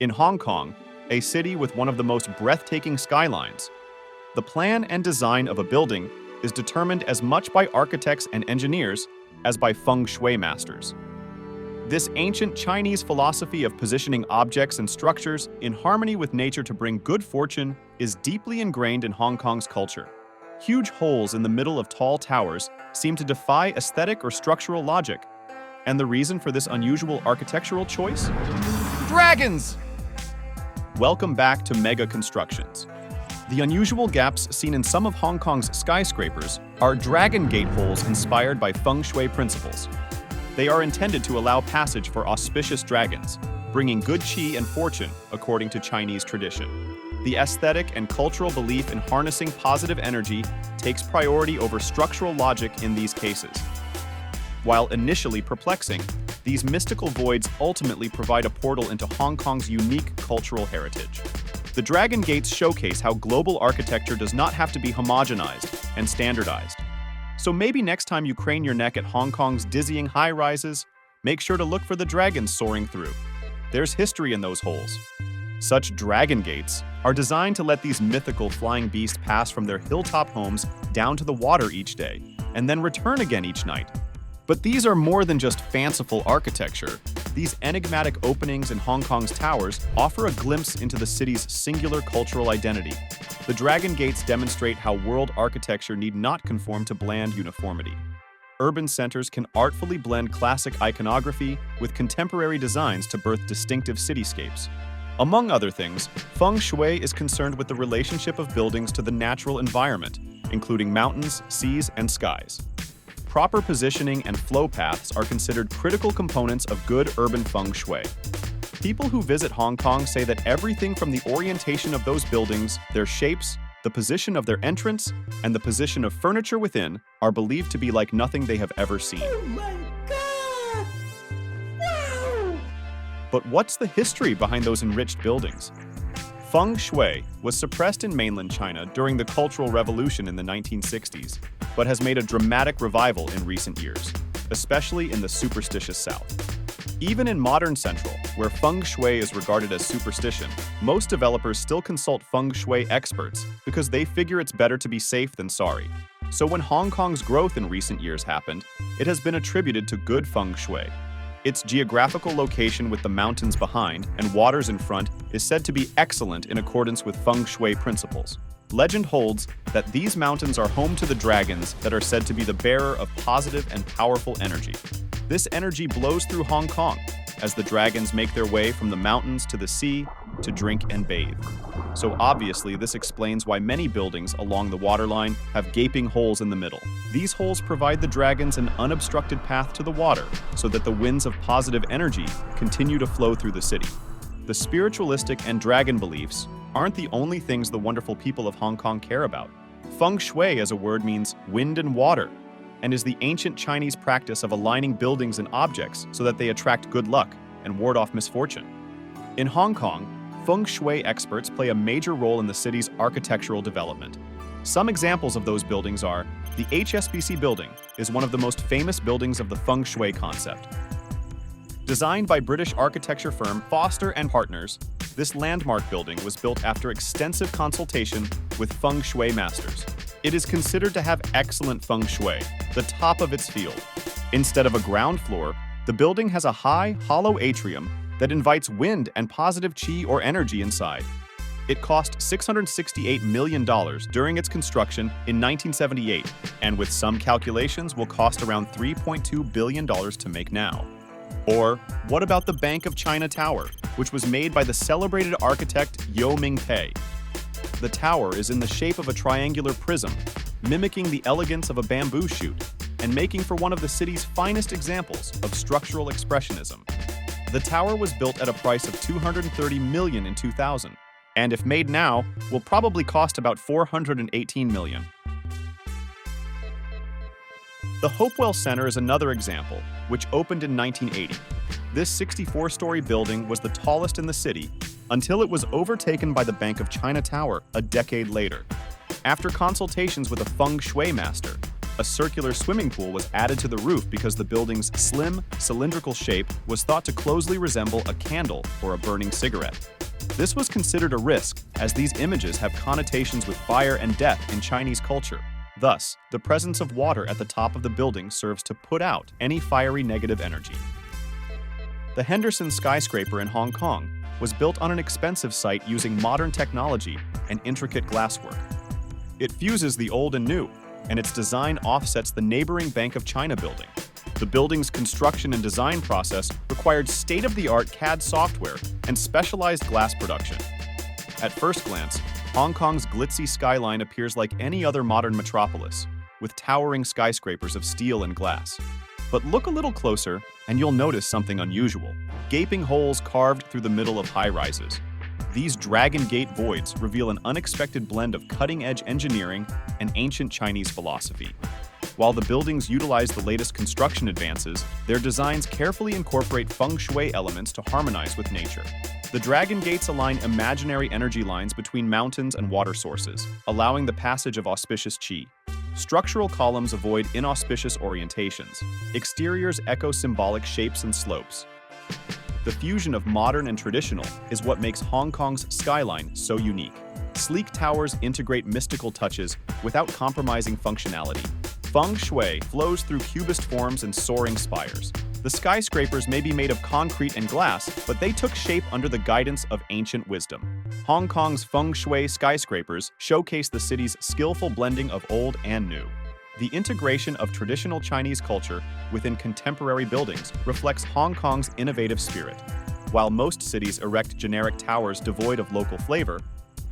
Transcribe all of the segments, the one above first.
In Hong Kong, a city with one of the most breathtaking skylines, the plan and design of a building is determined as much by architects and engineers as by feng shui masters. This ancient Chinese philosophy of positioning objects and structures in harmony with nature to bring good fortune is deeply ingrained in Hong Kong's culture. Huge holes in the middle of tall towers seem to defy aesthetic or structural logic. And the reason for this unusual architectural choice? Dragons! Welcome back to Mega Constructions. The unusual gaps seen in some of Hong Kong's skyscrapers are dragon gate holes inspired by feng shui principles. They are intended to allow passage for auspicious dragons, bringing good qi and fortune according to Chinese tradition. The aesthetic and cultural belief in harnessing positive energy takes priority over structural logic in these cases. While initially perplexing, these mystical voids ultimately provide a portal into Hong Kong's unique cultural heritage. The Dragon Gates showcase how global architecture does not have to be homogenized and standardized. So maybe next time you crane your neck at Hong Kong's dizzying high-rises, make sure to look for the dragons soaring through. There's history in those holes. Such Dragon Gates are designed to let these mythical flying beasts pass from their hilltop homes down to the water each day, and then return again each night. But these are more than just fanciful architecture. These enigmatic openings in Hong Kong's towers offer a glimpse into the city's singular cultural identity. The Dragon Gates demonstrate how world architecture need not conform to bland uniformity. Urban centers can artfully blend classic iconography with contemporary designs to birth distinctive cityscapes. Among other things, feng shui is concerned with the relationship of buildings to the natural environment, including mountains, seas, and skies. Proper positioning and flow paths are considered critical components of good urban feng shui. People who visit Hong Kong say that everything from the orientation of those buildings, their shapes, the position of their entrance, and the position of furniture within are believed to be like nothing they have ever seen. Oh my God! Wow! But what's the history behind those enriched buildings? Feng shui was suppressed in mainland China during the Cultural Revolution in the 1960s, but has made a dramatic revival in recent years, especially in the superstitious South. Even in modern Central, where feng shui is regarded as superstition, most developers still consult feng shui experts because they figure it's better to be safe than sorry. So when Hong Kong's growth in recent years happened, it has been attributed to good feng shui. Its geographical location with the mountains behind and waters in front is said to be excellent in accordance with feng shui principles. Legend holds that these mountains are home to the dragons that are said to be the bearer of positive and powerful energy. This energy blows through Hong Kong as the dragons make their way from the mountains to the sea to drink and bathe. So obviously, this explains why many buildings along the waterline have gaping holes in the middle. These holes provide the dragons an unobstructed path to the water so that the winds of positive energy continue to flow through the city. The spiritualistic and dragon beliefs aren't the only things the wonderful people of Hong Kong care about. Feng shui as a word means wind and water, and is the ancient Chinese practice of aligning buildings and objects so that they attract good luck and ward off misfortune. In Hong Kong, feng shui experts play a major role in the city's architectural development. Some examples of those buildings are the HSBC building is one of the most famous buildings of the feng shui concept. Designed by British architecture firm Foster & Partners, this landmark building was built after extensive consultation with feng shui masters. It is considered to have excellent feng shui, the top of its field. Instead of a ground floor, the building has a high, hollow atrium that invites wind and positive qi or energy inside. It cost $668 million during its construction in 1978, and with some calculations will cost around $3.2 billion to make now. Or what about the Bank of China Tower, which was made by the celebrated architect Yeo Ming-pei? The tower is in the shape of a triangular prism, mimicking the elegance of a bamboo shoot, and making for one of the city's finest examples of structural expressionism. The tower was built at a price of $230 million in 2000, and if made now, will probably cost about $418 million. The Hopewell Center is another example, which opened in 1980. This 64-story building was the tallest in the city until it was overtaken by the Bank of China Tower a decade later. After consultations with a feng shui master, A circular swimming pool was added to the roof because the building's slim, cylindrical shape was thought to closely resemble a candle or a burning cigarette. This was considered a risk, as these images have connotations with fire and death in Chinese culture. Thus, the presence of water at the top of the building serves to put out any fiery negative energy. The Henderson skyscraper in Hong Kong was built on an expensive site using modern technology and intricate glasswork. It fuses the old and new, and its design offsets the neighboring Bank of China building. The building's construction and design process required state-of-the-art CAD software and specialized glass production. At first glance, Hong Kong's glitzy skyline appears like any other modern metropolis, with towering skyscrapers of steel and glass. But look a little closer, and you'll notice something unusual: gaping holes carved through the middle of high-rises. These Dragon Gate voids reveal an unexpected blend of cutting-edge engineering and ancient Chinese philosophy. While the buildings utilize the latest construction advances, their designs carefully incorporate feng shui elements to harmonize with nature. The Dragon Gates align imaginary energy lines between mountains and water sources, allowing the passage of auspicious qi. Structural columns avoid inauspicious orientations. Exteriors echo symbolic shapes and slopes. The fusion of modern and traditional is what makes Hong Kong's skyline so unique. Sleek towers integrate mystical touches without compromising functionality. Feng shui flows through cubist forms and soaring spires. The skyscrapers may be made of concrete and glass, but they took shape under the guidance of ancient wisdom. Hong Kong's feng shui skyscrapers showcase the city's skillful blending of old and new. The integration of traditional Chinese culture within contemporary buildings reflects Hong Kong's innovative spirit. While most cities erect generic towers devoid of local flavor,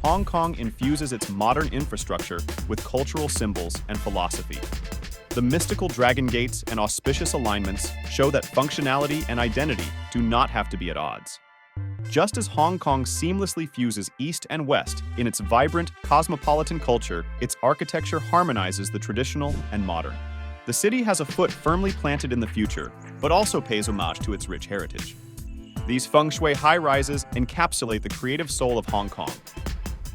Hong Kong infuses its modern infrastructure with cultural symbols and philosophy. The mystical Dragon Gates and auspicious alignments show that functionality and identity do not have to be at odds. Just as Hong Kong seamlessly fuses East and West in its vibrant, cosmopolitan culture, its architecture harmonizes the traditional and modern. The city has a foot firmly planted in the future, but also pays homage to its rich heritage. These feng shui high-rises encapsulate the creative soul of Hong Kong.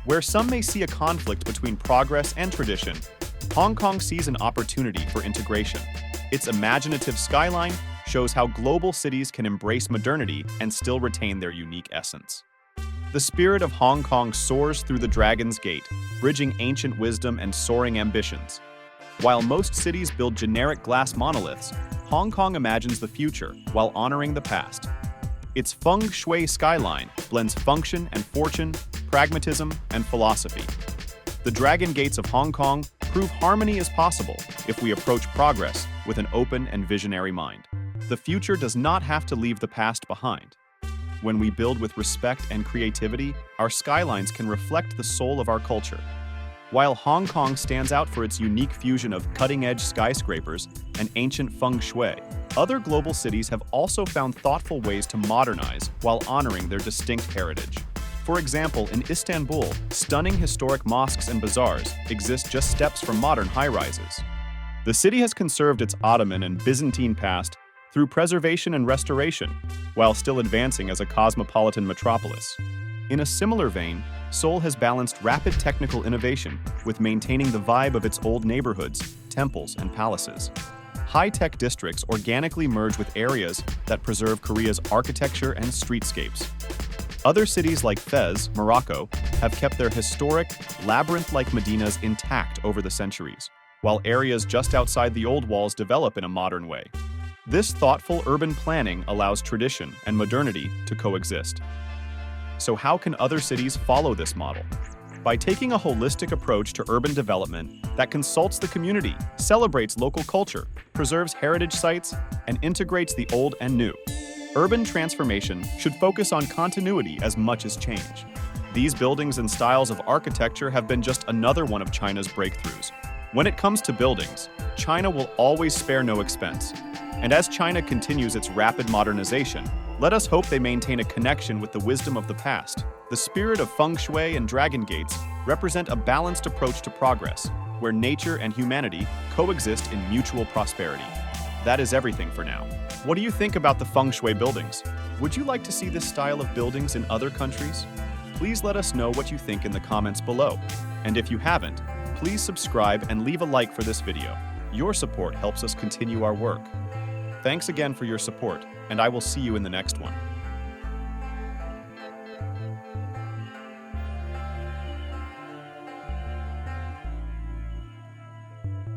Where some may see a conflict between progress and tradition, Hong Kong sees an opportunity for integration. Its imaginative skyline shows how global cities can embrace modernity and still retain their unique essence. The spirit of Hong Kong soars through the Dragon's Gate, bridging ancient wisdom and soaring ambitions. While most cities build generic glass monoliths, Hong Kong imagines the future while honoring the past. Its feng shui skyline blends function and fortune, pragmatism and philosophy. The Dragon Gates of Hong Kong prove harmony is possible if we approach progress with an open and visionary mind. The future does not have to leave the past behind. When we build with respect and creativity, our skylines can reflect the soul of our culture. While Hong Kong stands out for its unique fusion of cutting-edge skyscrapers and ancient feng shui, other global cities have also found thoughtful ways to modernize while honoring their distinct heritage. For example, in Istanbul, stunning historic mosques and bazaars exist just steps from modern high-rises. The city has conserved its Ottoman and Byzantine past through preservation and restoration, while still advancing as a cosmopolitan metropolis. In a similar vein, Seoul has balanced rapid technical innovation with maintaining the vibe of its old neighborhoods, temples, and palaces. High-tech districts organically merge with areas that preserve Korea's architecture and streetscapes. Other cities like Fez, Morocco, have kept their historic, labyrinth-like medinas intact over the centuries, while areas just outside the old walls develop in a modern way. This thoughtful urban planning allows tradition and modernity to coexist. So how can other cities follow this model? By taking a holistic approach to urban development that consults the community, celebrates local culture, preserves heritage sites, and integrates the old and new. Urban transformation should focus on continuity as much as change. These buildings and styles of architecture have been just another one of China's breakthroughs. When it comes to buildings, China will always spare no expense. And as China continues its rapid modernization, let us hope they maintain a connection with the wisdom of the past. The spirit of feng shui and dragon gates represent a balanced approach to progress, where nature and humanity coexist in mutual prosperity. That is everything for now. What do you think about the feng shui buildings? Would you like to see this style of buildings in other countries? Please let us know what you think in the comments below. And if you haven't, please subscribe and leave a like for this video. Your support helps us continue our work. Thanks again for your support, and I will see you in the next one.